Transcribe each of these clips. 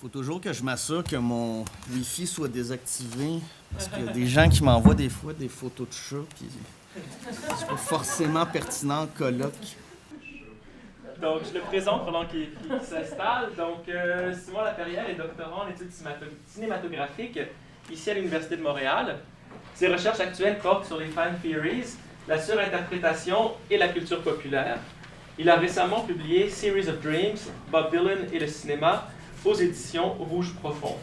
Faut toujours que je m'assure que mon Wi-Fi soit désactivé. Parce qu'il y a des gens qui m'envoient des fois des photos de chats, puis c'est pas forcément pertinent en colloque. Donc, je le présente pendant qu'il s'installe. Donc, Simon Laperrière est doctorant en études cinématographiques ici à l'Université de Montréal. Ses recherches actuelles portent sur les fan theories, la surinterprétation et la culture populaire. Il a récemment publié Series of Dreams, Bob Dylan et le cinéma aux éditions Rouge Profond.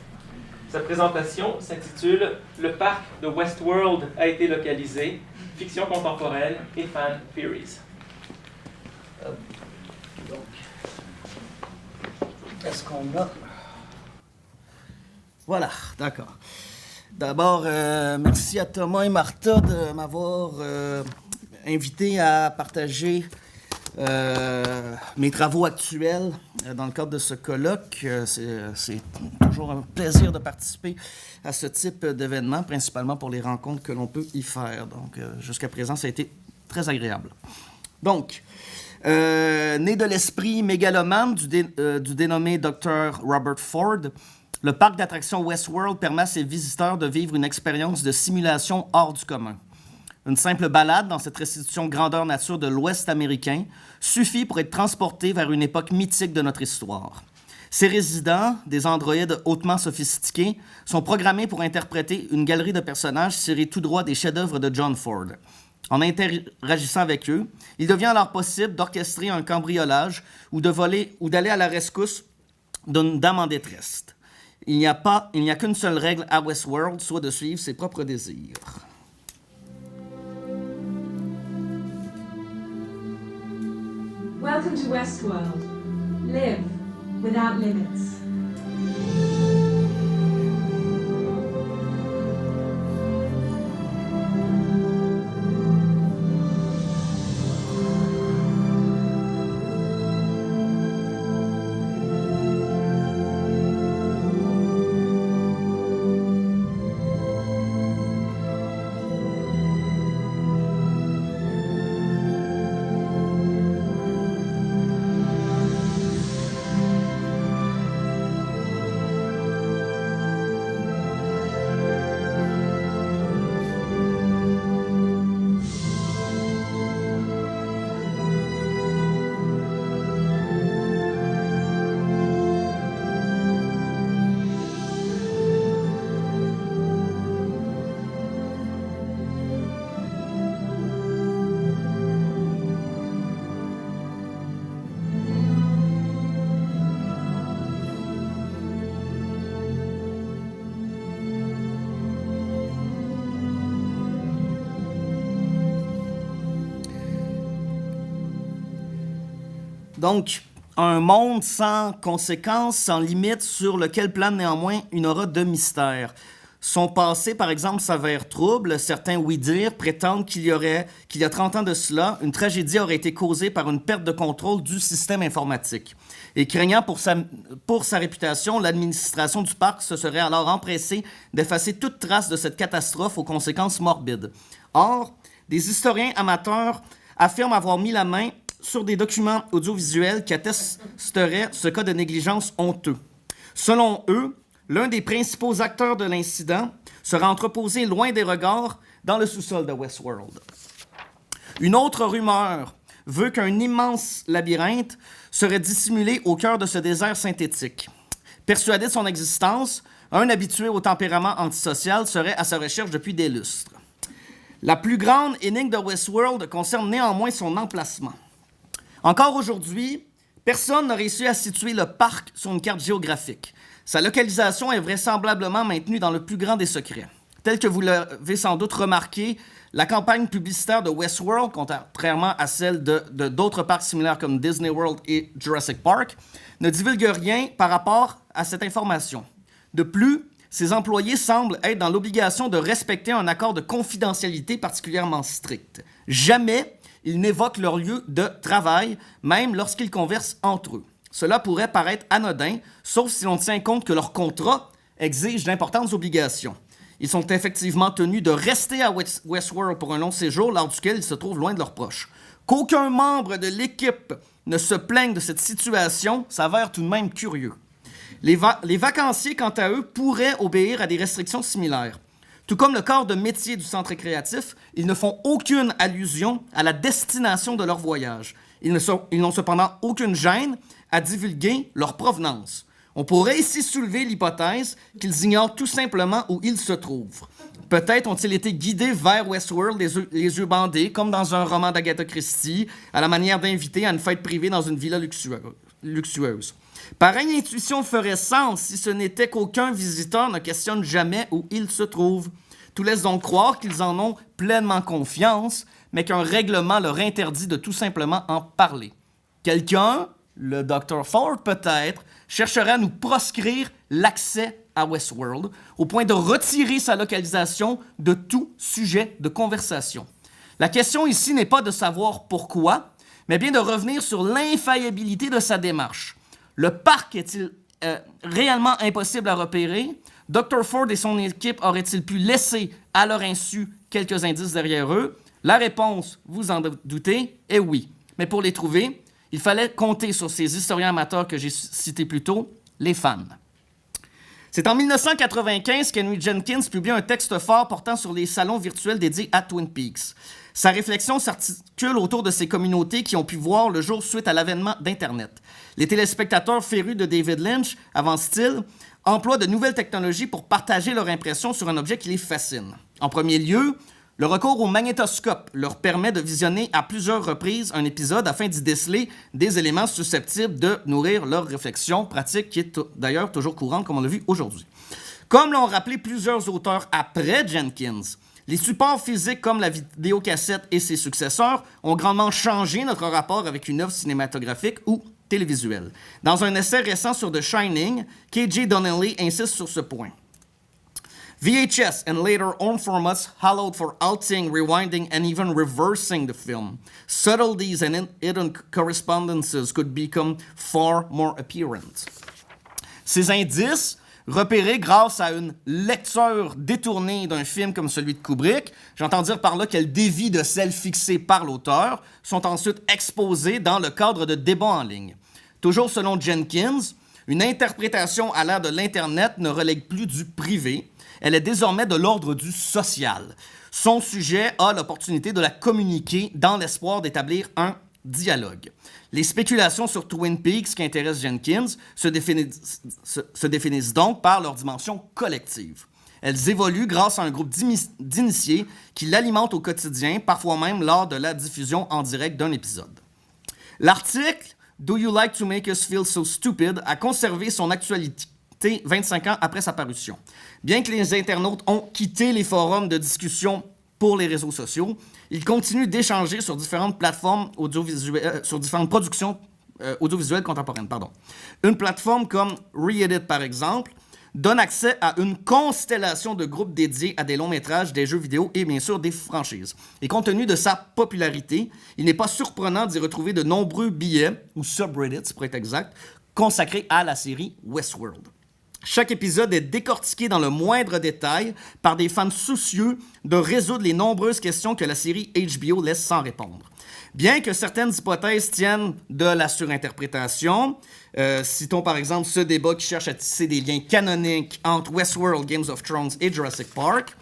Sa présentation s'intitule Le parc de Westworld a été localisé, fiction contemporaine et fan theories. Donc, est-ce qu'on a... Voilà, d'accord. D'abord, merci à Thomas et Martha de m'avoir invité à partager mes travaux actuels dans le cadre de ce colloque. C'est toujours un plaisir de participer à ce type d'événement, principalement pour les rencontres que l'on peut y faire. Donc, jusqu'à présent, ça a été très agréable. Donc, né de l'esprit mégalomane du dénommé Dr. Robert Ford, le parc d'attractions Westworld permet à ses visiteurs de vivre une expérience de simulation hors du commun. Une simple balade dans cette restitution grandeur nature de l'Ouest américain suffit pour être transporté vers une époque mythique de notre histoire. Ses résidents, des androïdes hautement sophistiqués, sont programmés pour interpréter une galerie de personnages tirés tout droit des chefs-d'œuvre de John Ford. En interagissant avec eux, il devient alors possible d'orchestrer un cambriolage ou de voler ou d'aller à la rescousse d'une dame en détresse. Il n'y a qu'une seule règle à Westworld, soit de suivre ses propres désirs. Welcome to Westworld. Live without limits. Donc, un monde sans conséquences, sans limites, sur lequel plane néanmoins une aura de mystère. Son passé, par exemple, s'avère trouble. Certains oui-dire prétendent qu'il y a 30 ans de cela, une tragédie aurait été causée par une perte de contrôle du système informatique. Et craignant pour sa réputation, l'administration du parc se serait alors empressée d'effacer toute trace de cette catastrophe aux conséquences morbides. Or, des historiens amateurs affirment avoir mis la main sur des documents audiovisuels qui attesteraient ce cas de négligence honteux. Selon eux, l'un des principaux acteurs de l'incident sera entreposé loin des regards dans le sous-sol de Westworld. Une autre rumeur veut qu'un immense labyrinthe serait dissimulé au cœur de ce désert synthétique. Persuadé de son existence, un habitué au tempérament antisocial serait à sa recherche depuis des lustres. La plus grande énigme de Westworld concerne néanmoins son emplacement. Encore aujourd'hui, personne n'a réussi à situer le parc sur une carte géographique. Sa localisation est vraisemblablement maintenue dans le plus grand des secrets. Tel que vous l'avez sans doute remarqué, la campagne publicitaire de Westworld, contrairement à celle de d'autres parcs similaires comme Disney World et Jurassic Park, ne divulgue rien par rapport à cette information. De plus, ses employés semblent être dans l'obligation de respecter un accord de confidentialité particulièrement strict. Jamais ils n'évoquent leur lieu de travail, même lorsqu'ils conversent entre eux. Cela pourrait paraître anodin, sauf si l'on tient compte que leur contrat exige d'importantes obligations. Ils sont effectivement tenus de rester à Westworld pour un long séjour, lors duquel ils se trouvent loin de leurs proches. Qu'aucun membre de l'équipe ne se plaigne de cette situation s'avère tout de même curieux. Les vacanciers, quant à eux, pourraient obéir à des restrictions similaires. Tout comme le corps de métier du centre récréatif, ils ne font aucune allusion à la destination de leur voyage. Ils n'ont cependant aucune gêne à divulguer leur provenance. On pourrait ici soulever l'hypothèse qu'ils ignorent tout simplement où ils se trouvent. Peut-être ont-ils été guidés vers Westworld les yeux bandés, comme dans un roman d'Agatha Christie, à la manière d'invités à une fête privée dans une villa luxueuse. Pareille intuition ferait sens si ce n'était qu'aucun visiteur ne questionne jamais où il se trouve. Tout laisse donc croire qu'ils en ont pleinement confiance, mais qu'un règlement leur interdit de tout simplement en parler. Quelqu'un, le Dr. Ford peut-être, chercherait à nous proscrire l'accès à Westworld, au point de retirer sa localisation de tout sujet de conversation. La question ici n'est pas de savoir pourquoi, mais bien de revenir sur l'infaillibilité de sa démarche. Le parc est-il réellement impossible à repérer? Dr. Ford et son équipe auraient-ils pu laisser à leur insu quelques indices derrière eux? La réponse, vous en doutez, est oui. Mais pour les trouver, il fallait compter sur ces historiens amateurs que j'ai cités plus tôt, les fans. C'est en 1995 qu'Henry Jenkins publie un texte fort portant sur les salons virtuels dédiés à Twin Peaks. Sa réflexion s'articule autour de ces communautés qui ont pu voir le jour suite à l'avènement d'Internet. Les téléspectateurs férus de David Lynch, avance-t-il, emploient de nouvelles technologies pour partager leur impression sur un objet qui les fascine. En premier lieu, le recours au magnétoscope leur permet de visionner à plusieurs reprises un épisode afin d'y déceler des éléments susceptibles de nourrir leur réflexion, pratique qui est d'ailleurs toujours courante comme on l'a vu aujourd'hui. Comme l'ont rappelé plusieurs auteurs après Jenkins, les supports physiques comme la vidéocassette et ses successeurs ont grandement changé notre rapport avec une œuvre cinématographique ou télévisuelle. Dans un essai récent sur The Shining, K.J. Donnelly insiste sur ce point. VHS and later home formats allowed for halting, rewinding, and even reversing the film. Subtleties and hidden correspondences could become far more apparent. Ces indices, repérés grâce à une lecture détournée d'un film comme celui de Kubrick, j'entends dire par là qu'elle dévie de celle fixée par l'auteur, sont ensuite exposés dans le cadre de débats en ligne. Toujours selon Jenkins, une interprétation à l'ère de l'Internet ne relègue plus du privé, elle est désormais de l'ordre du social. Son sujet a l'opportunité de la communiquer dans l'espoir d'établir un dialogue. Les spéculations sur Twin Peaks qui intéressent Jenkins se définissent donc par leur dimension collective. Elles évoluent grâce à un groupe d'initiés qui l'alimentent au quotidien, parfois même lors de la diffusion en direct d'un épisode. L'article « Do you like to make us feel so stupid » a conservé son actualité 25 ans après sa parution. Bien que les internautes ont quitté les forums de discussion pour les réseaux sociaux, ils continuent d'échanger sur différentes plateformes audiovisuelles, sur différentes productions audiovisuelles contemporaines. Une plateforme comme Reddit, par exemple, donne accès à une constellation de groupes dédiés à des longs métrages, des jeux vidéo et bien sûr des franchises. Et compte tenu de sa popularité, il n'est pas surprenant d'y retrouver de nombreux billets, ou subreddits pour être exact, consacrés à la série Westworld. Chaque épisode est décortiqué dans le moindre détail par des fans soucieux de résoudre les nombreuses questions que la série HBO laisse sans répondre. Bien que certaines hypothèses tiennent de la surinterprétation, citons par exemple ce débat qui cherche à tisser des liens canoniques entre Westworld, Game of Thrones et Jurassic Park,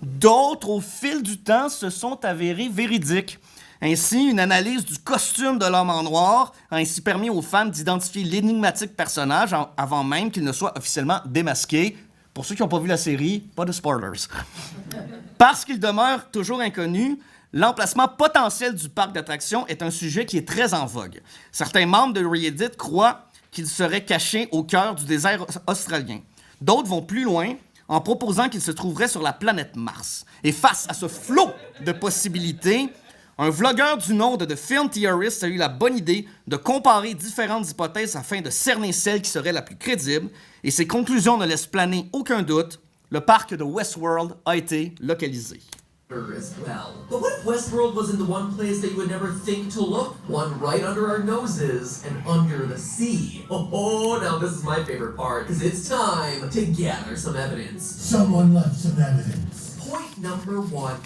d'autres, au fil du temps, se sont avérées véridiques. Ainsi, une analyse du costume de l'homme en noir a ainsi permis aux fans d'identifier l'énigmatique personnage avant même qu'il ne soit officiellement démasqué. Pour ceux qui n'ont pas vu la série, pas de spoilers. Parce qu'il demeure toujours inconnu, l'emplacement potentiel du parc d'attractions est un sujet qui est très en vogue. Certains membres de Reddit croient qu'il serait caché au cœur du désert australien. D'autres vont plus loin en proposant qu'il se trouverait sur la planète Mars. Et face à ce flot de possibilités, un vlogueur du nom de The Film Theorist a eu la bonne idée de comparer différentes hypothèses afin de cerner celle qui serait la plus crédible, et ses conclusions ne laissent planer aucun doute. Le parc de Westworld a été localisé. As well. But what if Westworld was in the one place that you would never think to look? One right under our noses and under the sea. Oh, now this is my favorite part, because it's time to gather some evidence. Someone left some evidence. Point number one,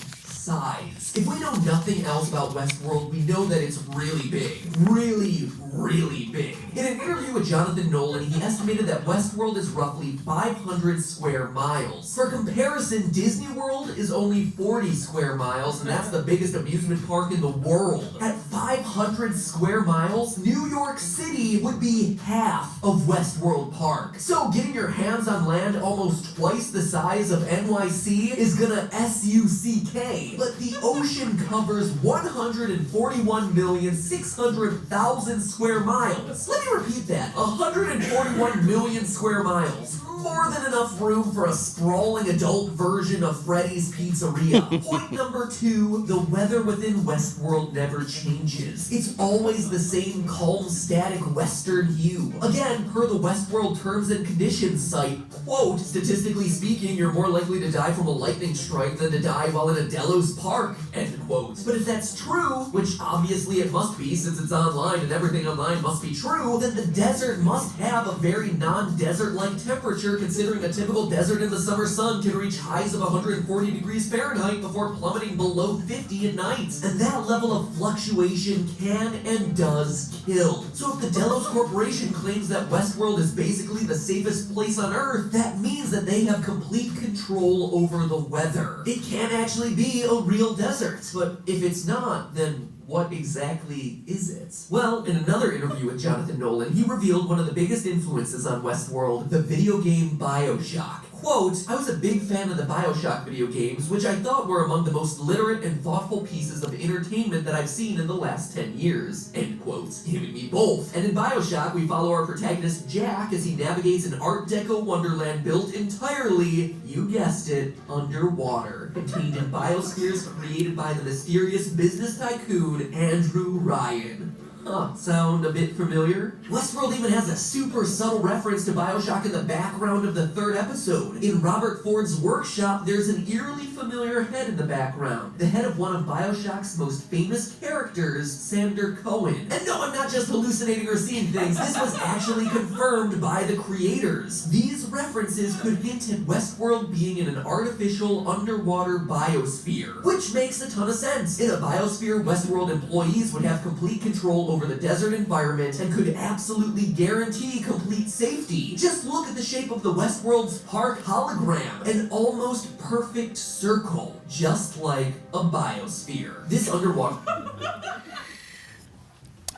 size. If we know nothing else about Westworld, we know that it's really big. Really, really big. In an interview with Jonathan Nolan, he estimated that Westworld is roughly 500 square miles. For comparison, Disney World is only 40 square miles, and that's the biggest amusement park in the world. At 500 square miles, New York City would be half of Westworld Park. So getting your hands on land almost twice the size of NYC is gonna SUCK. But the ocean covers 141,600,000 square miles. Let me repeat that. 141 million square miles. More than enough room for a sprawling adult version of Freddy's Pizzeria. Point number 2, the weather within Westworld never changes. It's always the same calm, static western hue. Again, per the Westworld terms and conditions site, quote, statistically speaking, you're more likely to die from a lightning strike than to die while in a Delos park, end quote. But if that's true, which obviously it must be since it's online and everything online must be true, then the desert must have a very non-desert-like temperature, considering a typical desert in the summer sun can reach highs of 140 degrees Fahrenheit before plummeting below 50 at night. And that level of fluctuation can and does kill. So if the Delos Corporation claims that Westworld is basically the safest place on Earth, that means that they have complete control over the weather. It can actually be a real desert, but if it's not, then what exactly is it? Well, in another interview with Jonathan Nolan, he revealed one of the biggest influences on Westworld, the video game BioShock. Quote, I was a big fan of the BioShock video games, which I thought were among the most literate and thoughtful pieces of entertainment that I've seen in the last 10 years. End quote. Him and me both. And in BioShock, we follow our protagonist Jack as he navigates an Art Deco wonderland built entirely, you guessed it, underwater, contained in biospheres created by the mysterious business tycoon Andrew Ryan. Huh, sound a bit familiar? Westworld even has a super subtle reference to BioShock in the background of the 3rd episode. In Robert Ford's workshop, there's an eerily familiar head in the background. The head of one of BioShock's most famous characters, Sander Cohen. And no, I'm not just hallucinating or seeing things. This was actually confirmed by the creators. These references could hint at Westworld being in an artificial underwater biosphere, which makes a ton of sense. In a biosphere, Westworld employees would have complete control over the desert environment and could absolutely guarantee complete safety. Just look at the shape of the Westworld's park hologram, an almost perfect circle, just like a biosphere. This underwater...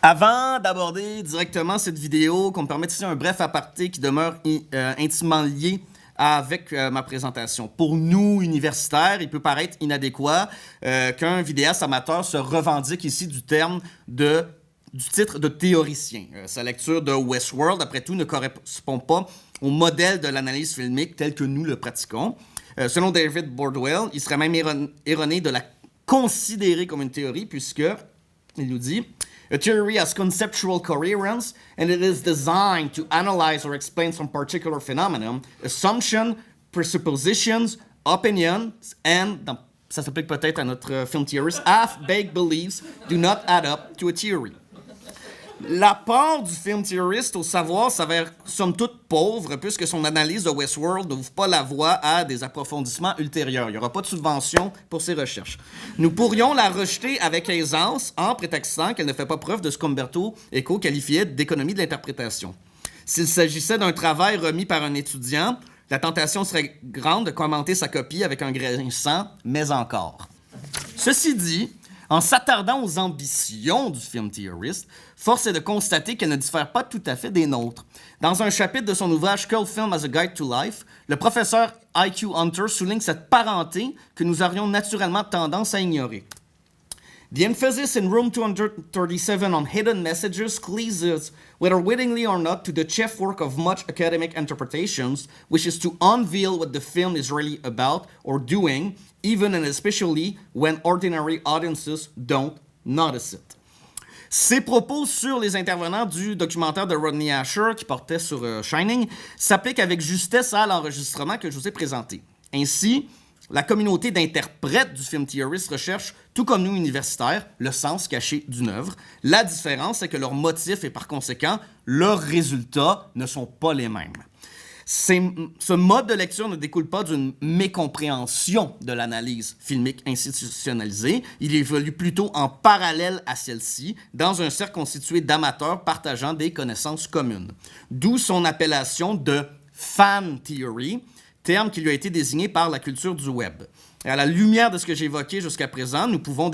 Avant d'aborder directement cette vidéo, qu'on me permette ici un bref aparté qui demeure intimement lié avec ma présentation. Pour nous, universitaires, il peut paraître inadéquat qu'un vidéaste amateur se revendique ici du titre de théoricien. Sa lecture de Westworld, après tout, ne correspond pas au modèle de l'analyse filmique tel que nous le pratiquons. Selon David Bordwell, il serait même erroné de la considérer comme une théorie, puisque, il nous dit, a theory has conceptual coherence, and it is designed to analyze or explain some particular phenomenon, assumption, presuppositions, opinions, and, ça s'applique peut-être à notre film theorist, half-baked beliefs do not add up to a theory. L'apport du film theorist au savoir s'avère somme toute pauvre, puisque son analyse de Westworld n'ouvre pas la voie à des approfondissements ultérieurs. Il n'y aura pas de subvention pour ses recherches. Nous pourrions la rejeter avec aisance en prétextant qu'elle ne fait pas preuve de ce qu'Umberto Eco qualifiait d'économie de l'interprétation. S'il s'agissait d'un travail remis par un étudiant, la tentation serait grande de commenter sa copie avec un grain de sang, mais encore. Ceci dit, en s'attardant aux ambitions du film Theorist, force est de constater qu'elle ne diffère pas tout à fait des nôtres. Dans un chapitre de son ouvrage Cult Film as a Guide to Life, le professeur I.Q. Hunter souligne cette parenté que nous aurions naturellement tendance à ignorer. The emphasis in Room 237 on hidden messages cleaves, whether wittingly or not, to the chief work of much academic interpretations, which is to unveil what the film is really about or doing, even and especially when ordinary audiences don't notice it. Ces propos sur les intervenants du documentaire de Rodney Asher qui portait sur Shining s'appliquent avec justesse à l'enregistrement que je vous ai présenté. Ainsi, la communauté d'interprètes du film Theorist recherche, tout comme nous universitaires, le sens caché d'une œuvre. La différence, c'est que leurs motifs et par conséquent, leurs résultats ne sont pas les mêmes. Ce mode de lecture ne découle pas d'une mécompréhension de l'analyse filmique institutionnalisée. Il évolue plutôt en parallèle à celle-ci, dans un cercle constitué d'amateurs partageant des connaissances communes. D'où son appellation de fan theory, terme qui lui a été désigné par la culture du web. Et à la lumière de ce que j'ai évoqué jusqu'à présent, nous pouvons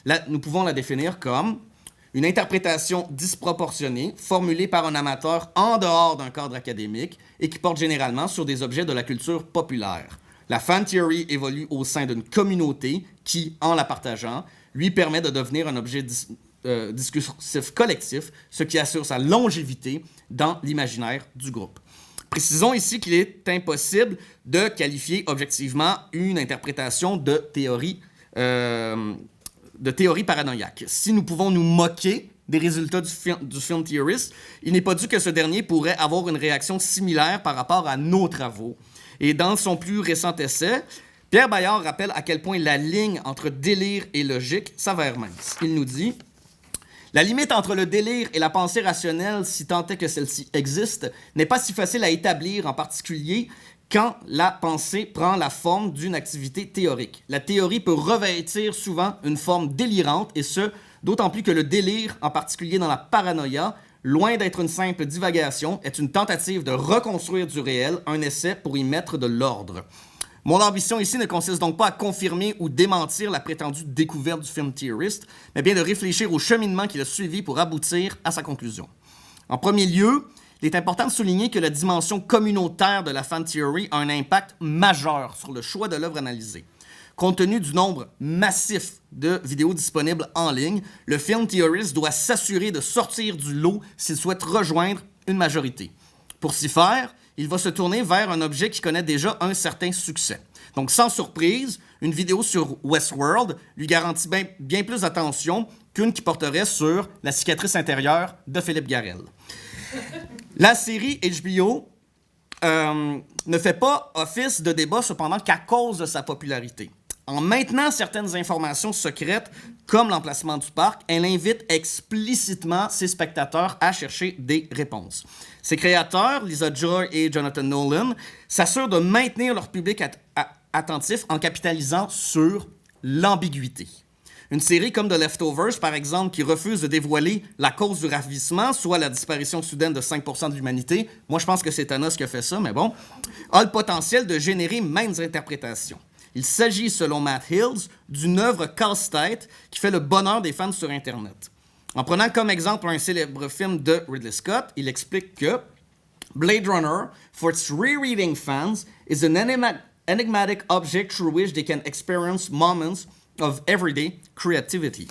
la définir comme une interprétation disproportionnée, formulée par un amateur en dehors d'un cadre académique et qui porte généralement sur des objets de la culture populaire. La fan theory évolue au sein d'une communauté qui, en la partageant, lui permet de devenir un objet discursif collectif, ce qui assure sa longévité dans l'imaginaire du groupe. Précisons ici qu'il est impossible de qualifier objectivement une interprétation de théorie paranoïaque. Si nous pouvons nous moquer des résultats du film Theorist, il n'est pas dit que ce dernier pourrait avoir une réaction similaire par rapport à nos travaux. Et dans son plus récent essai, Pierre Bayard rappelle à quel point la ligne entre délire et logique s'avère mince. Il nous dit « La limite entre le délire et la pensée rationnelle, si tant est que celle-ci existe, n'est pas si facile à établir, en particulier quand la pensée prend la forme d'une activité théorique. La théorie peut revêtir souvent une forme délirante, et ce, d'autant plus que le délire, en particulier dans la paranoïa, loin d'être une simple divagation, est une tentative de reconstruire du réel, un essai pour y mettre de l'ordre. Mon ambition ici ne consiste donc pas à confirmer ou démentir la prétendue découverte du film Theorist, mais bien de réfléchir au cheminement qu'il a suivi pour aboutir à sa conclusion. En premier lieu, il est important de souligner que la dimension communautaire de la fan theory a un impact majeur sur le choix de l'œuvre analysée. Compte tenu du nombre massif de vidéos disponibles en ligne, le film Theorist doit s'assurer de sortir du lot s'il souhaite rejoindre une majorité. Pour s'y faire, il va se tourner vers un objet qui connaît déjà un certain succès. Donc, sans surprise, une vidéo sur Westworld lui garantit bien plus d'attention qu'une qui porterait sur la cicatrice intérieure de Philippe Garrel. La série HBO ne fait pas office de débat, cependant, qu'à cause de sa popularité. En maintenant certaines informations secrètes, comme l'emplacement du parc, elle invite explicitement ses spectateurs à chercher des réponses. Ses créateurs, Lisa Joy et Jonathan Nolan, s'assurent de maintenir leur public attentif en capitalisant sur l'ambiguïté. Une série comme The Leftovers, par exemple, qui refuse de dévoiler la cause du ravissement, soit la disparition soudaine de 5% de l'humanité, moi je pense que c'est Thanos qui a fait ça, mais bon, a le potentiel de générer maintes interprétations. Il s'agit, selon Matt Hills, d'une œuvre casse-tête qui fait le bonheur des fans sur Internet. En prenant comme exemple un célèbre film de Ridley Scott, il explique que Blade Runner, for its rereading fans, is an enigmatic object through which they can experience moments of everyday creativity.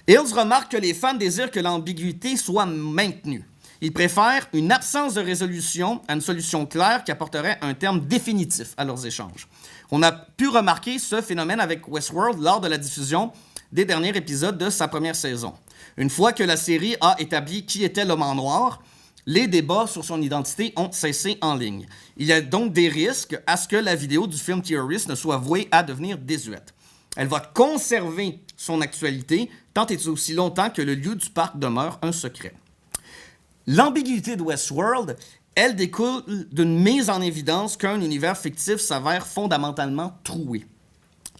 Hills remarque que les fans désirent que l'ambiguïté soit maintenue. Ils préfèrent une absence de résolution à une solution claire qui apporterait un terme définitif à leurs échanges. On a pu remarquer ce phénomène avec Westworld lors de la diffusion des derniers épisodes de sa première saison. Une fois que la série a établi qui était l'homme en noir, les débats sur son identité ont cessé en ligne. Il y a donc des risques à ce que la vidéo du film Theorist ne soit vouée à devenir désuète. Elle va conserver son actualité tant et aussi longtemps que le lieu du parc demeure un secret. L'ambiguïté de Westworld, elle découle d'une mise en évidence qu'un univers fictif s'avère fondamentalement troué.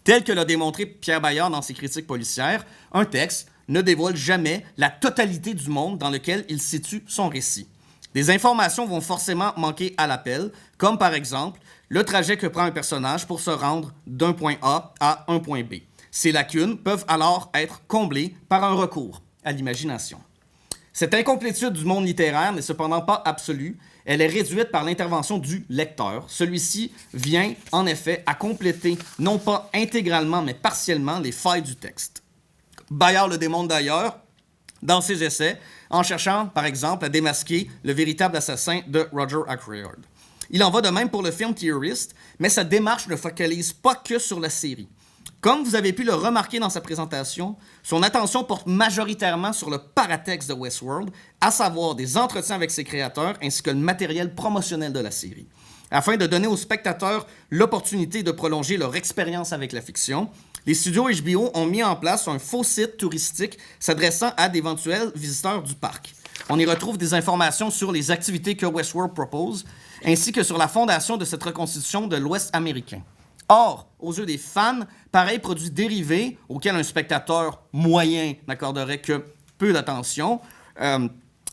Tel que l'a démontré Pierre Bayard dans ses critiques policières, un texte ne dévoile jamais la totalité du monde dans lequel il situe son récit. Des informations vont forcément manquer à l'appel, comme par exemple le trajet que prend un personnage pour se rendre d'un point A à un point B. Ces lacunes peuvent alors être comblées par un recours à l'imagination. Cette incomplétude du monde littéraire n'est cependant pas absolue, elle est réduite par l'intervention du lecteur. Celui-ci vient, en effet, à compléter, non pas intégralement, mais partiellement, les failles du texte. Bayard le démontre d'ailleurs dans ses essais, en cherchant, par exemple, à démasquer le véritable assassin de Roger Ackroyd. Il en va de même pour le film Theorist, mais sa démarche ne focalise pas que sur la série. Comme vous avez pu le remarquer dans sa présentation, son attention porte majoritairement sur le paratexte de Westworld, à savoir des entretiens avec ses créateurs ainsi que le matériel promotionnel de la série. Afin de donner aux spectateurs l'opportunité de prolonger leur expérience avec la fiction, les studios HBO ont mis en place un faux site touristique s'adressant à d'éventuels visiteurs du parc. On y retrouve des informations sur les activités que Westworld propose ainsi que sur la fondation de cette reconstitution de l'Ouest américain. Or, aux yeux des fans, pareil produit dérivé, auquel un spectateur moyen n'accorderait que peu d'attention,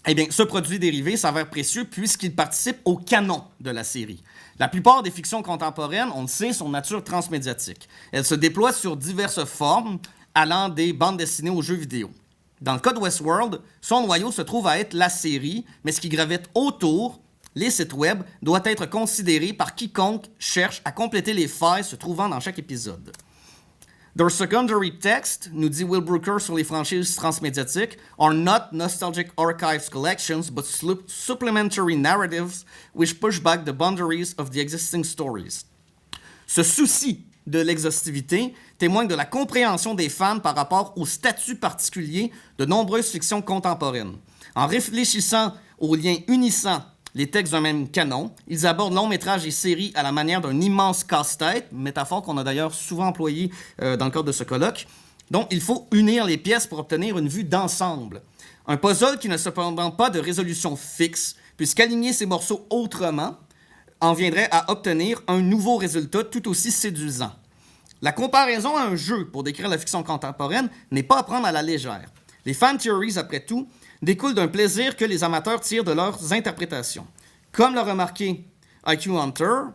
eh bien, ce produit dérivé s'avère précieux puisqu'il participe au canon de la série. La plupart des fictions contemporaines, on le sait, sont de nature transmédiatique. Elles se déploient sur diverses formes, allant des bandes dessinées aux jeux vidéo. Dans le cas de Westworld, son noyau se trouve à être la série, mais ce qui gravite autour, les sites web, doit être considéré par quiconque cherche à compléter les failles se trouvant dans chaque épisode. Their secondary text, nous dit Will Brooker sur les franchises transmédiatiques, are not nostalgic archives collections, but supplementary narratives which push back the boundaries of the existing stories. Ce souci de l'exhaustivité témoigne de la compréhension des fans par rapport au statut particulier de nombreuses fictions contemporaines. En réfléchissant aux liens unissant les textes d'un même canon, ils abordent longs métrages et séries à la manière d'un immense casse-tête, métaphore qu'on a d'ailleurs souvent employée dans le cadre de ce colloque, dont il faut unir les pièces pour obtenir une vue d'ensemble. Un puzzle qui n'a cependant pas de résolution fixe, puisqu'aligner ces morceaux autrement en viendrait à obtenir un nouveau résultat tout aussi séduisant. La comparaison à un jeu pour décrire la fiction contemporaine n'est pas à prendre à la légère. Les fan theories, après tout, découlent d'un plaisir que les amateurs tirent de leurs interprétations. Comme l'a remarqué IQ Hunter,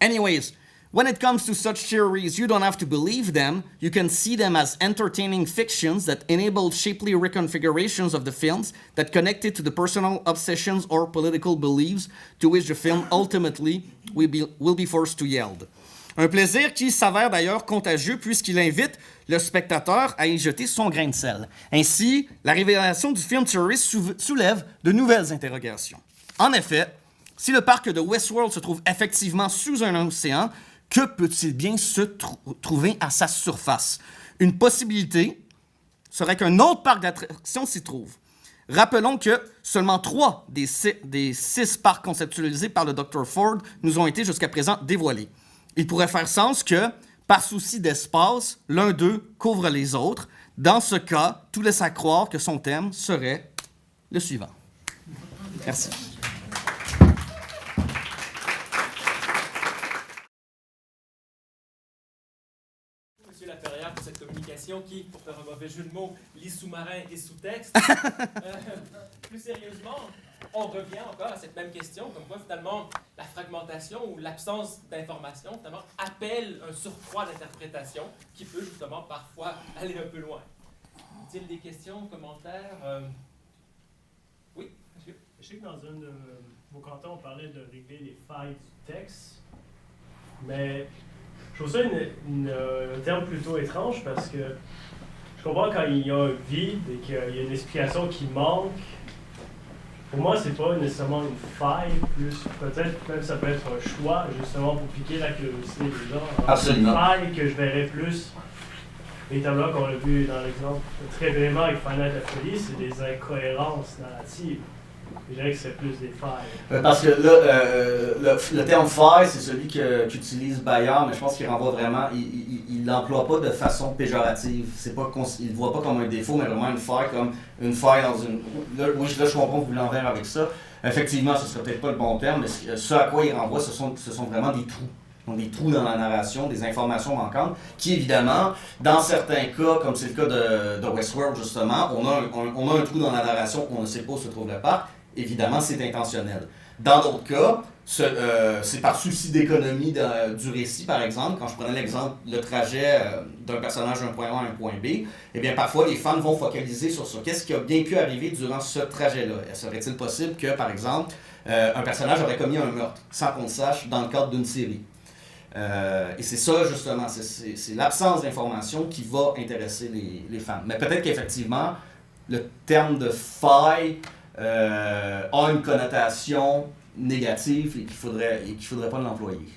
anyways, when it comes to such theories, you don't have to believe them. You can see them as entertaining fictions that enable shapely reconfigurations of the films that connect it to the personal obsessions or political beliefs to which the film ultimately will be forced to yield. Un plaisir qui s'avère d'ailleurs contagieux puisqu'il invite le spectateur à y jeter son grain de sel. Ainsi, la révélation du film Tourist soulève de nouvelles interrogations. En effet, si le parc de Westworld se trouve effectivement sous un océan, que peut-il bien se trouver à sa surface? Une possibilité serait qu'un autre parc d'attractions s'y trouve. Rappelons que seulement 3 des 6 parcs conceptualisés par le Dr. Ford nous ont été jusqu'à présent dévoilés. Il pourrait faire sens que, par souci d'espace, l'un d'eux couvre les autres. Dans ce cas, tout laisse à croire que son thème serait le suivant. Merci. Monsieur Laperrière pour cette communication qui, pour faire un mauvais jeu de mots, lit sous-marin et sous-texte. Plus sérieusement, on revient encore à cette même question, comme quoi finalement la fragmentation ou l'absence d'information finalement appelle un surcroît d'interprétation qui peut justement parfois aller un peu loin. Y a-t-il des questions, commentaires? Oui, monsieur? Je sais que dans un de vos cantons, on parlait de régler les failles du texte, mais je trouve ça un terme plutôt étrange parce que je comprends quand il y a un vide et qu'il y a une explication qui manque. Pour moi, c'est pas nécessairement une faille, plus peut-être même ça peut être un choix justement pour piquer la curiosité des gens. Absolument. Une faille que je verrais plus, véritablement, comme on l'a vu dans l'exemple très brièvement avec Final Fantasy, c'est des incohérences narratives. Je dirais que c'est plus des failles. Parce que là, le terme faille, c'est celui qu'utilise Bayard, mais je pense qu'il renvoie vraiment, il l'emploie pas de façon péjorative. C'est pas il le voit pas comme un défaut, mais vraiment une faille comme une faille dans une. Là, je comprends que vous l'envers avec ça. Effectivement, ce serait peut-être pas le bon terme, mais ce à quoi il renvoie, ce sont vraiment des trous. Donc des trous dans la narration, des informations manquantes, qui évidemment, dans certains cas, comme c'est le cas de Westworld justement, on a un trou dans la narration, on ne sait pas où se trouve le parc. Évidemment, c'est intentionnel. Dans d'autres cas, c'est par souci d'économie du récit, par exemple. Quand je prenais l'exemple, le trajet d'un personnage d'un point A à un point B, eh bien, parfois, les fans vont focaliser sur ça. Qu'est-ce qui a bien pu arriver durant ce trajet-là? Serait-il possible que, par exemple, un personnage aurait commis un meurtre, sans qu'on le sache, dans le cadre d'une série? Et c'est ça, justement, c'est l'absence d'information qui va intéresser les fans. Mais peut-être qu'effectivement, le terme de faille a une connotation négative et qu'il faudrait pas l'employer.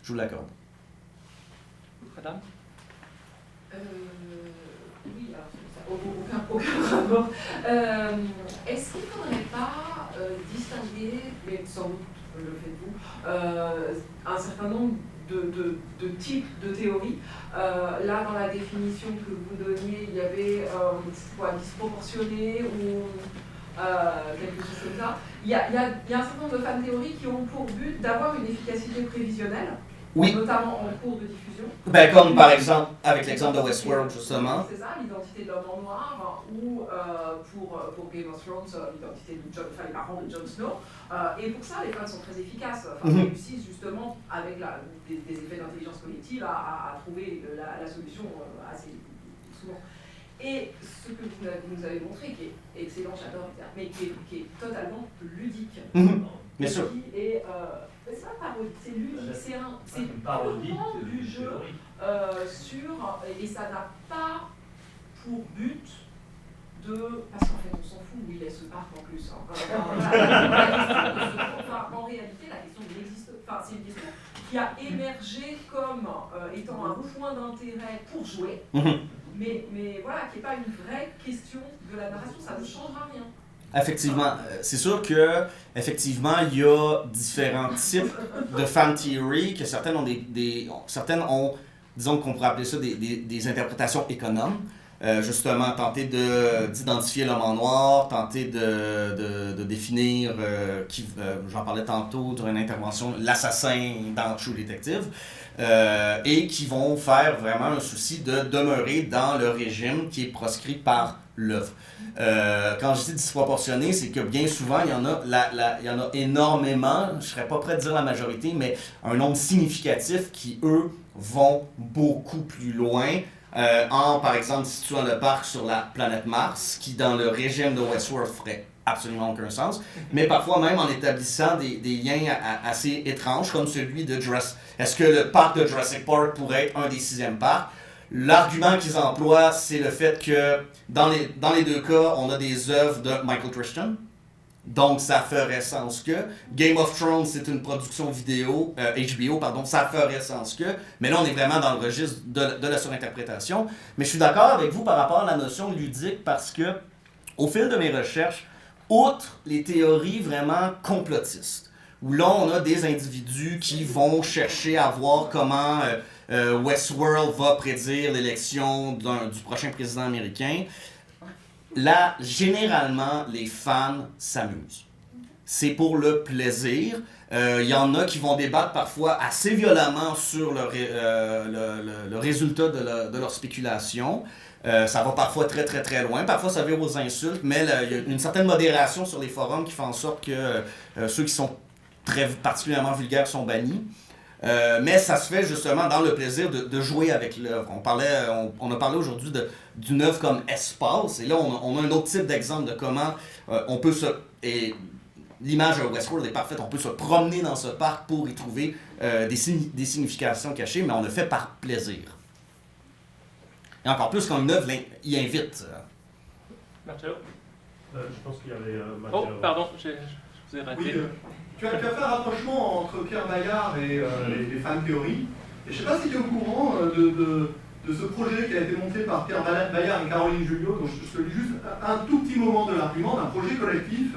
Je vous l'accorde. Madame? Oui, alors aucun rapport. Est-ce qu'il ne faudrait pas distinguer, mais sans doute le faites-vous, un certain nombre de types de théories? Là, dans la définition que vous donniez, il y avait disproportionné ou quelque chose comme ça. il y a un certain nombre de fan théories qui ont pour but d'avoir une efficacité prévisionnelle, Oui. notamment en cours de diffusion. Ben, comme par exemple, avec l'exemple de Westworld, justement. C'est ça, l'identité de l'homme en noir, ou pour Game of Thrones, l'identité de les parents de Jon Snow. Et pour ça, les fans sont très efficaces. Ils réussissent justement, avec des effets d'intelligence collective, à trouver la solution assez souvent. Et ce que vous nous avez montré, qui est excellent, j'adore, mais qui est totalement ludique. Bien sûr. C'est pas parodie, c'est ludique, c'est une parodie du jeu et ça n'a pas pour but parce qu'en fait on s'en fout où il est ce parc en plus. En réalité, la question n'existe pas. C'est une question qui a émergé comme étant un point d'intérêt pour jouer, mais voilà, qui n'est pas une vraie question de la narration, ça ne changera rien. Effectivement, c'est sûr que effectivement il y a différents types de fan theory, que certaines ont disons qu'on pourrait appeler ça des interprétations économes. Justement, tenter d'identifier l'homme en noir, tenter de définir, j'en parlais tantôt durant une intervention, l'assassin dans True Detective, et qui vont faire vraiment un souci de demeurer dans le régime qui est proscrit par l'œuvre. Quand je dis disproportionné, c'est que bien souvent, il y en a énormément, je ne serais pas prêt de dire la majorité, mais un nombre significatif qui, eux, vont beaucoup plus loin, par exemple, situant le parc sur la planète Mars, qui dans le régime de Westworld ferait absolument aucun sens, mais parfois même en établissant des liens assez étranges, comme celui de Jurassic. Est-ce que le parc de Jurassic Park pourrait être un des 6e parcs? L'argument qu'ils emploient, c'est le fait que dans les deux cas, on a des œuvres de Michael Crichton. Donc, ça ferait sens que. Game of Thrones, c'est une production vidéo, HBO, pardon, ça ferait sens que. Mais là, on est vraiment dans le registre de la surinterprétation. Mais je suis d'accord avec vous par rapport à la notion ludique parce que, au fil de mes recherches, outre les théories vraiment complotistes, où là, on a des individus qui vont chercher à voir comment Westworld va prédire l'élection du prochain président américain. Là, généralement, les fans s'amusent. C'est pour le plaisir. Il y en a qui vont débattre parfois assez violemment sur le résultat de leur spéculation. Ça va parfois très très très loin. Parfois, ça vire aux insultes, mais il y a une certaine modération sur les forums qui fait en sorte que ceux qui sont particulièrement vulgaires sont bannis. Mais ça se fait justement dans le plaisir de jouer avec l'œuvre. On a parlé aujourd'hui d'une œuvre comme Espace, et là on a un autre type d'exemple de comment on peut et l'image de Westworld est parfaite, on peut se promener dans ce parc pour y trouver des significations cachées, mais on le fait par plaisir. Et encore plus quand une œuvre y invite. Marcello? Je pense qu'il y avait Oh, Matteo. pardon, je vous ai raté. Oui, tu as fait un rapprochement entre Pierre Bayard et les fan théories. Et je ne sais pas si tu es au courant de ce projet qui a été monté par Pierre Bayard et Caroline Julliot, dont je te lis juste un tout petit moment de l'argument, d'un projet collectif.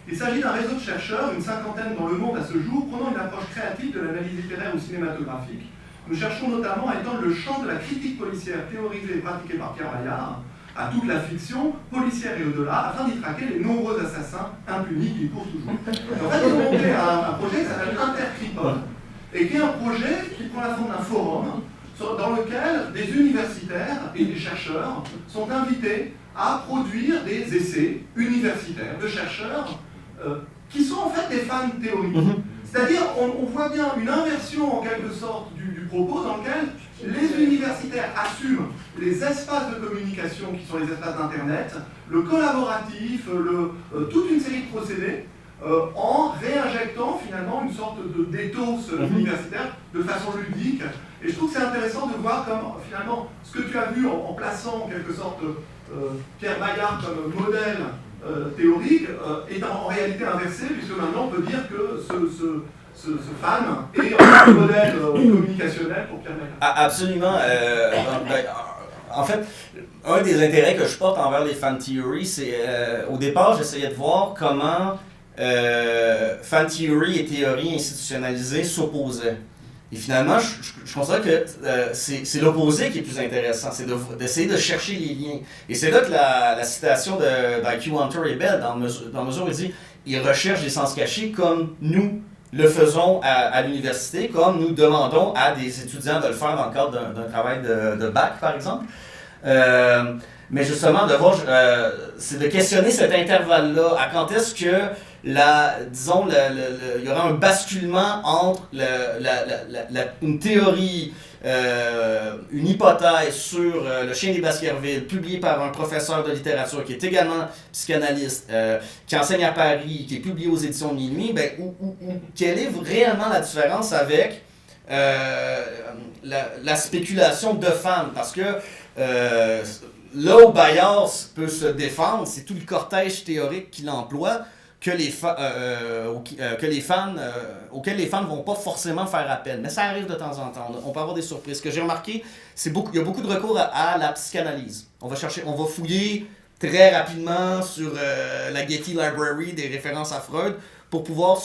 Il s'agit d'un réseau de chercheurs, une cinquantaine dans le monde à ce jour, prenant une approche créative de l'analyse littéraire ou cinématographique. Nous cherchons notamment à étendre le champ de la critique policière théorisée et pratiquée par Pierre Bayard à toute la fiction policière et au-delà, afin d'y traquer les nombreux assassins impunis qui courent toujours. En fait, ils ont monté un projet qui s'appelle Intercripol, et qui est un projet qui prend la forme d'un forum dans lequel des universitaires et des chercheurs sont invités à produire des essais universitaires de chercheurs qui sont en fait des fans théoriques. C'est-à-dire, on voit bien une inversion en quelque sorte du propos dans lequel les universitaires assument les espaces de communication qui sont les espaces d'Internet, le collaboratif, toute une série de procédés, en réinjectant finalement une sorte d'éthos universitaire de façon ludique. Et je trouve que c'est intéressant de voir comme finalement ce que tu as vu en plaçant en quelque sorte Pierre Bayard comme modèle théorique est en réalité inversé, puisque maintenant on peut dire que ce fan est un modèle communicationnel pour Pierre Bayard. Absolument. En fait, un des intérêts que je porte envers les fan theories, c'est au départ, j'essayais de voir comment fan theory et théorie institutionnalisée s'opposaient. Et finalement, je considère que c'est l'opposé qui est plus intéressant, c'est d'essayer de chercher les liens. Et c'est là que la citation d'IQ Hunter est belle, dans mesure où il dit « ils recherchent des sens cachés comme nous le faisons à l'université, comme nous demandons à des étudiants de le faire dans le cadre d'un travail de bac, par exemple. Mais justement, c'est de questionner cet intervalle-là. À quand est-ce que, disons, il y aura un basculement entre une théorie, une hypothèse sur le chien des Baskerville, publiée par un professeur de littérature qui est également psychanalyste, qui enseigne à Paris, qui est publié aux éditions de Minuit, quelle est réellement la différence avec la spéculation de fans? Parce que là où Bayard peut se défendre, c'est tout le cortège théorique qu'il emploie auquel les fans ne vont pas forcément faire appel. Mais ça arrive de temps en temps. On peut avoir des surprises. Ce que j'ai remarqué, il y a beaucoup de recours à la psychanalyse. On va fouiller très rapidement sur la Getty Library des références à Freud pour pouvoir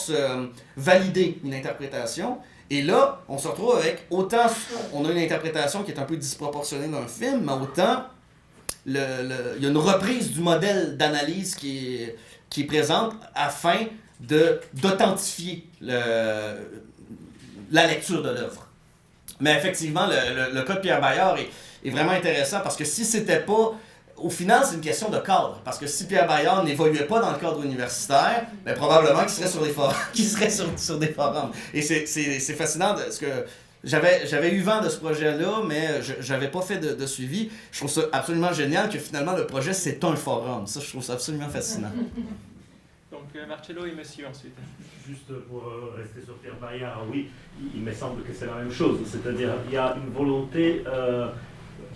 valider une interprétation. Et là, on se retrouve avec autant on a une interprétation qui est un peu disproportionnée d'un film, mais autant il y a une reprise du modèle d'analyse qui est présente afin d'authentifier la lecture de l'œuvre. Mais effectivement, le cas de Pierre Bayard est vraiment intéressant parce que si c'était pas... Au final, c'est une question de cadre. Parce que si Pierre Bayard n'évoluait pas dans le cadre universitaire, probablement qu'il serait sur des forums. sur des forums. Et c'est fascinant ce que... J'avais eu vent de ce projet-là, mais j'avais pas fait de suivi. Je trouve ça absolument génial que finalement le projet c'est un forum. Ça, je trouve ça absolument fascinant. Donc Marcello et Monsieur ensuite. Juste pour rester sur Pierre Bayard, oui, il me semble que c'est la même chose. C'est-à-dire il y a une volonté,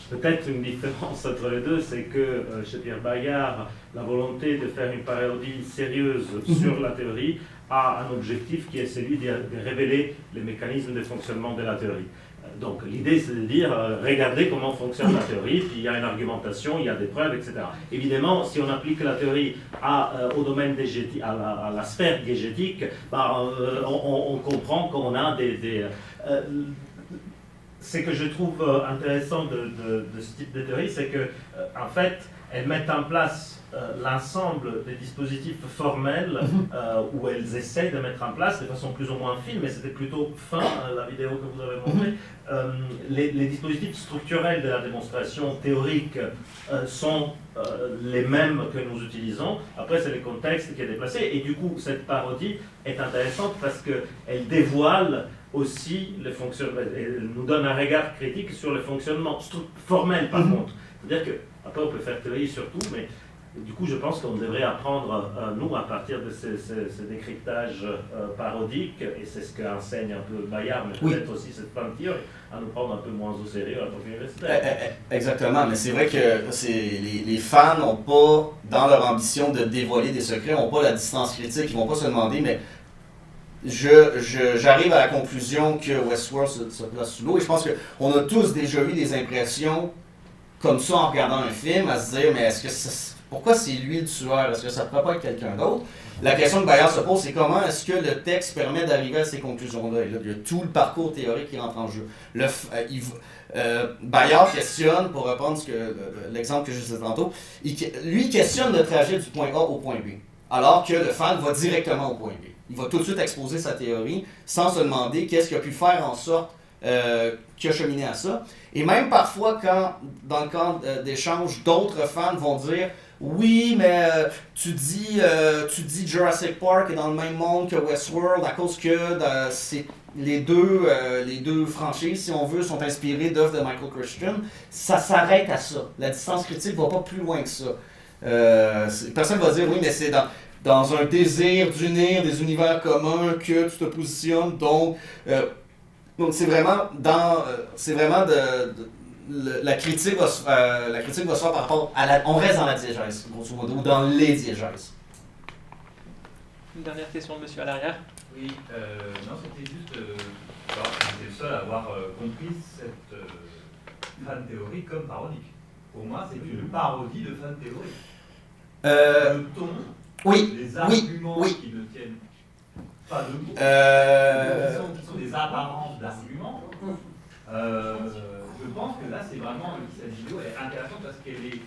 peut-être une différence entre les deux, c'est que chez Pierre Bayard, la volonté de faire une parodie sérieuse sur la théorie a un objectif qui est celui de révéler les mécanismes de fonctionnement de la théorie. Donc l'idée c'est de dire, regardez comment fonctionne la théorie, puis il y a une argumentation, il y a des preuves, etc. Évidemment, si on applique la théorie au domaine diégétique, à la sphère diégétique, on comprend qu'on a ce que je trouve intéressant de ce type de théorie, c'est que en fait, elles mettent en place l'ensemble des dispositifs formels où elles essayent de mettre en place de façon plus ou moins fine, mais c'était plutôt fin, la vidéo que vous avez montrée. Les dispositifs structurels de la démonstration théorique sont les mêmes que nous utilisons. Après, c'est le contexte qui est déplacé. Et du coup, cette parodie est intéressante parce qu'elle dévoile aussi le fonctionnement, elle nous donne un regard critique sur le fonctionnement formel par contre. C'est-à-dire que, après on peut faire théorie sur tout, mais du coup je pense qu'on devrait apprendre, nous, à partir de ce décryptage parodique, et c'est ce qu'enseigne un peu Bayard, mais peut-être aussi cette peinture, à nous prendre un peu moins au sérieux en tant qu'universitaire. Exactement, mais c'est vrai que les fans n'ont pas, dans leur ambition de dévoiler des secrets, n'ont pas la distance critique, ils ne vont pas se demander, mais j'arrive à la conclusion que Westworld se place sous l'eau, et je pense qu'on a tous déjà eu des impressions comme ça en regardant un film, à se dire, mais pourquoi c'est lui le tueur? Est-ce que ça ne pourrait pas être quelqu'un d'autre? La question que Bayard se pose, c'est comment est-ce que le texte permet d'arriver à ces conclusions-là? Il y a tout le parcours théorique qui rentre en jeu. Bayard questionne, pour reprendre l'exemple que je disais tantôt, lui questionne le trajet du point A au point B, alors que le fan va directement au point B. Il va tout de suite exposer sa théorie sans se demander qu'est-ce qu'il a pu faire en sorte qui a cheminé à ça. Et même parfois, quand, dans le cadre d'échanges, d'autres fans vont dire « Oui, mais tu dis Jurassic Park est dans le même monde que Westworld à cause que les deux franchises, si on veut, sont inspirées d'œuvres de Michael Crichton. » Ça s'arrête à ça. La distance critique ne va pas plus loin que ça. Personne va dire « Oui, mais c'est dans un désir d'unir des univers communs que tu te positionnes, donc c'est vraiment la critique va se faire par rapport à on reste dans la diégèse, grosso modo, ou dans les diégèses. Une dernière question de monsieur à l'arrière. Oui, non, c'était juste savoir si j'étais le seul à avoir compris cette fan théorie comme parodique. Pour moi, c'est une parodie de fan théorie. Le ton, les arguments qui ne tiennent pas debout, qui sont des apparences d'arguments. Je pense que là, c'est vraiment, cette vidéo est intéressante parce qu'elle est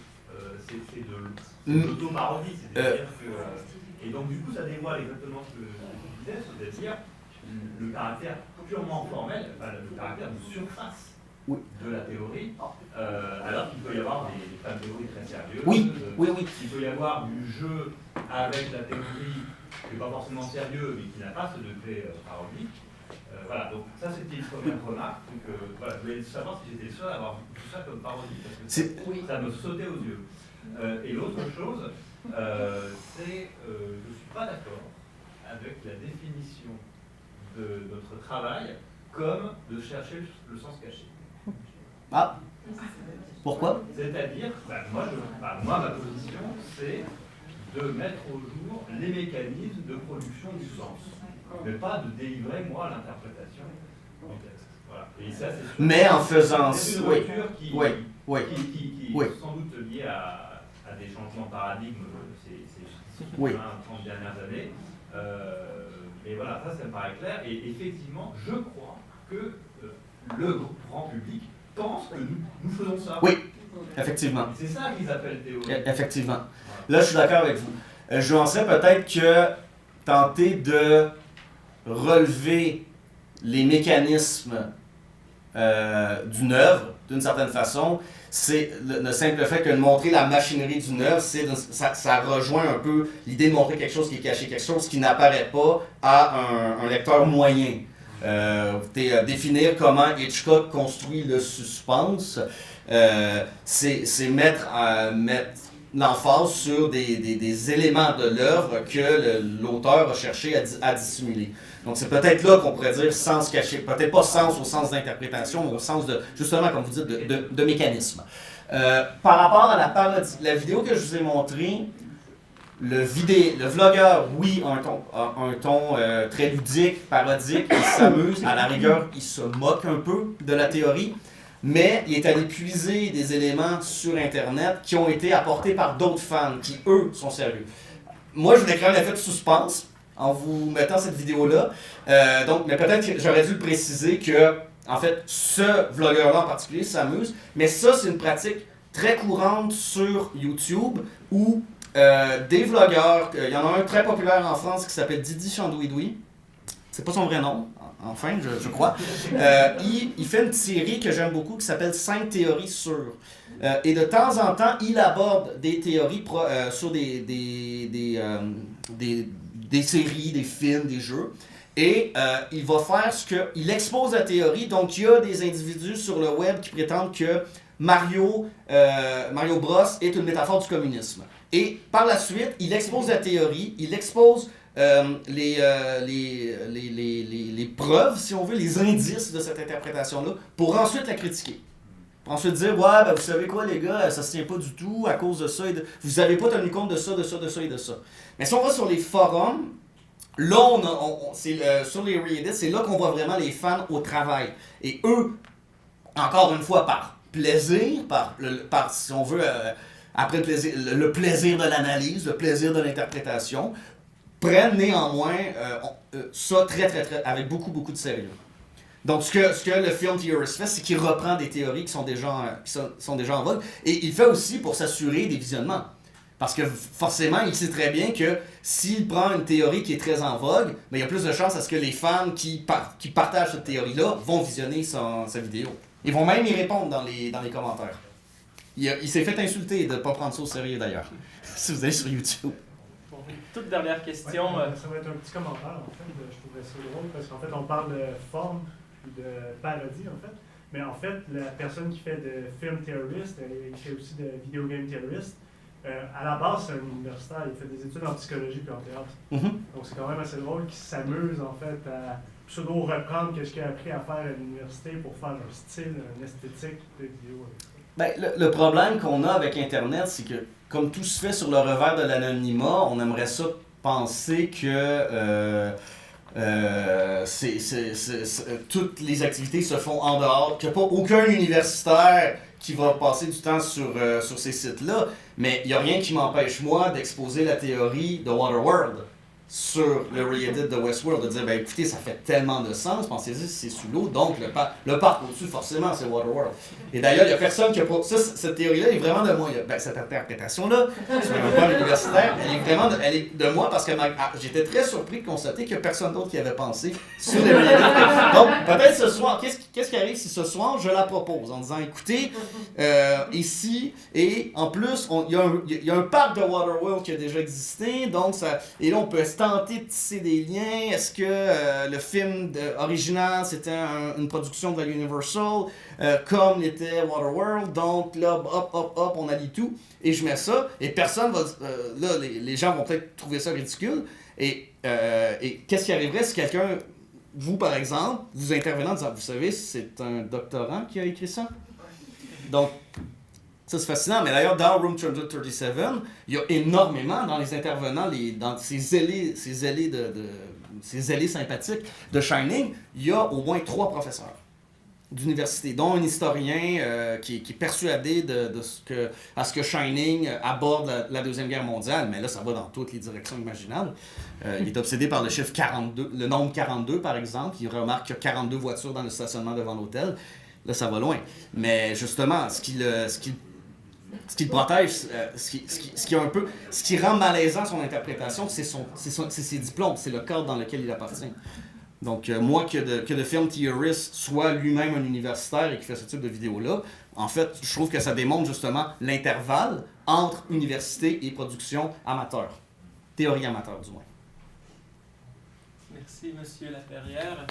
c'est de l'auto-parodie, c'est-à-dire que... et donc du coup ça dévoile exactement ce que je disais, c'est-à-dire le caractère purement formel, enfin, le caractère de surface de la théorie, alors qu'il peut y avoir des fins de théorie très sérieuses. Oui. Il peut y avoir du jeu avec la théorie qui n'est pas forcément sérieux, mais qui n'a pas ce degré parodique. Voilà, donc ça c'était une première remarque. Donc, voilà, je voulais savoir si j'étais le seul à avoir vu tout ça comme parodie, parce que ça me sautait aux yeux. Et l'autre chose, c'est je ne suis pas d'accord avec la définition de notre travail comme de chercher le sens caché. Ah, pourquoi? C'est-à-dire, moi, ma position, c'est de mettre au jour les mécanismes de production du sens, mais pas de délivrer, moi, l'interprétation du texte. Voilà. Et ça, c'est sûr. Mais en faisant... C'est une rupture qui Oui. est sans doute liée à des changements de paradigme ces 20-30 dernières années. Mais voilà, ça me paraît clair. Et effectivement, je crois que le grand public pense que nous faisons ça. Oui, effectivement. C'est ça qu'ils appellent théorie. Effectivement. Là, je suis d'accord avec vous. Je penserais peut-être que tenter de relever les mécanismes d'une œuvre, d'une certaine façon, c'est le simple fait que de montrer la machinerie d'une œuvre, ça rejoint un peu l'idée de montrer quelque chose qui est caché, quelque chose qui n'apparaît pas à un lecteur moyen. Définir comment Hitchcock construit le suspense, c'est mettre l'emphase sur des éléments de l'œuvre que l'auteur a cherché à dissimuler. Donc c'est peut-être là qu'on pourrait dire sens caché, peut-être pas sens au sens d'interprétation, mais au sens de, justement, comme vous dites, de mécanisme. Par rapport à la vidéo que je vous ai montrée, le vlogueur, oui, a un ton très ludique, parodique, il s'amuse, à la rigueur, il se moque un peu de la théorie, mais il est allé puiser des éléments sur Internet qui ont été apportés par d'autres fans, qui, eux, sont sérieux. Moi, je voulais créer un effet de suspense en vous mettant cette vidéo-là, mais peut-être que j'aurais dû le préciser que, en fait, ce vlogueur-là en particulier s'amuse, mais ça, c'est une pratique très courante sur YouTube où des vlogueurs, il y en a un très populaire en France qui s'appelle Didi Chandouidoui, c'est pas son vrai nom, enfin, je crois. Il fait une série que j'aime beaucoup qui s'appelle 5 théories sûres. Et de temps en temps, il aborde des théories sur des séries, des films, des jeux. Et il va faire il expose la théorie. Donc, il y a des individus sur le web qui prétendent que Mario Bros est une métaphore du communisme. Et par la suite, il expose la théorie, il expose les preuves, si on veut, les indices de cette interprétation-là, pour ensuite la critiquer. Pour ensuite dire, ouais, ben vous savez quoi les gars, ça se tient pas du tout à cause de ça, vous avez pas tenu compte de ça, de ça, de ça et de ça. Mais si on va sur les forums, là, sur les Reddit, c'est là qu'on voit vraiment les fans au travail. Et eux, encore une fois, par plaisir, par si on veut... après le plaisir de l'analyse, le plaisir de l'interprétation, prennent néanmoins ça très, très, très, avec beaucoup, beaucoup de sérieux. Donc, ce que le film Theorist fait, c'est qu'il reprend des théories qui sont déjà en vogue, et il fait aussi pour s'assurer des visionnements. Parce que forcément, il sait très bien que s'il prend une théorie qui est très en vogue, il y a plus de chances à ce que les fans qui partagent cette théorie-là vont visionner sa vidéo. Ils vont même y répondre dans les commentaires. Il s'est fait insulter de ne pas prendre ça au sérieux d'ailleurs, si vous allez sur YouTube. Bon, toute dernière question. Ouais, ça va être un petit commentaire en fait, je trouverais ça drôle parce qu'en fait on parle de forme et de parodie en fait, mais en fait la personne qui fait de film terroriste, elle fait aussi de video game terroriste. À la base c'est un universitaire, il fait des études en psychologie puis en théâtre. Donc c'est quand même assez drôle qu'il s'amuse en fait à pseudo-reprendre ce qu'il a appris à faire à l'université pour faire un style, une esthétique de vidéo. Ben, le problème qu'on a avec Internet, c'est que comme tout se fait sur le revers de l'anonymat, on aimerait ça penser que toutes les activités se font en dehors, qu'il n'y a pas aucun universitaire qui va passer du temps sur ces sites-là, mais il n'y a rien qui m'empêche moi d'exposer la théorie de Waterworld sur le re-edit de Westworld, de dire, ben écoutez, ça fait tellement de sens, pensez-y, c'est sous l'eau, donc le parc au-dessus, forcément, c'est Waterworld. Et d'ailleurs, il n'y a personne qui a pas... cette théorie-là est vraiment de moi. Cette interprétation-là, sur un point universitaire, elle est de moi parce que j'étais très surpris de constater qu'il n'y a personne d'autre qui avait pensé sur les re-edits. Donc, peut-être ce soir, qu'est-ce qui arrive si ce soir, je la propose en disant, écoutez, ici, et en plus, il y a un parc de Waterworld qui a déjà existé, donc ça... Et là, on peut tenter de tisser des liens. Est-ce que le film original, c'était une production de la Universal, comme l'était Waterworld? Donc là, hop, on allie tout. Et je mets ça, et personne va... là, les gens vont peut-être trouver ça ridicule. Et qu'est-ce qui arriverait si quelqu'un, vous par exemple, vous intervenant en disant, vous savez, c'est un doctorant qui a écrit ça? Donc, ça, c'est fascinant. Mais d'ailleurs, dans Room 337, il y a énormément dans les intervenants, dans ces ailés sympathiques de Shining, il y a au moins 3 professeurs d'université, dont un historien qui est persuadé à ce que Shining aborde la Deuxième Guerre mondiale. Mais là, ça va dans toutes les directions imaginables. Il est obsédé par le chiffre 42, le nombre 42, par exemple. Il remarque qu'il y a 42 voitures dans le stationnement devant l'hôtel. Là, ça va loin. Mais justement, ce qui le protège, ce qui rend malaisant son interprétation, c'est ses diplômes, c'est le cadre dans lequel il appartient. Donc, moi, que The Film Theorist soit lui-même un universitaire et qui fait ce type de vidéo-là, en fait, je trouve que ça démontre justement l'intervalle entre université et production amateur. Théorie amateur, du moins. Merci, Monsieur Laperrière.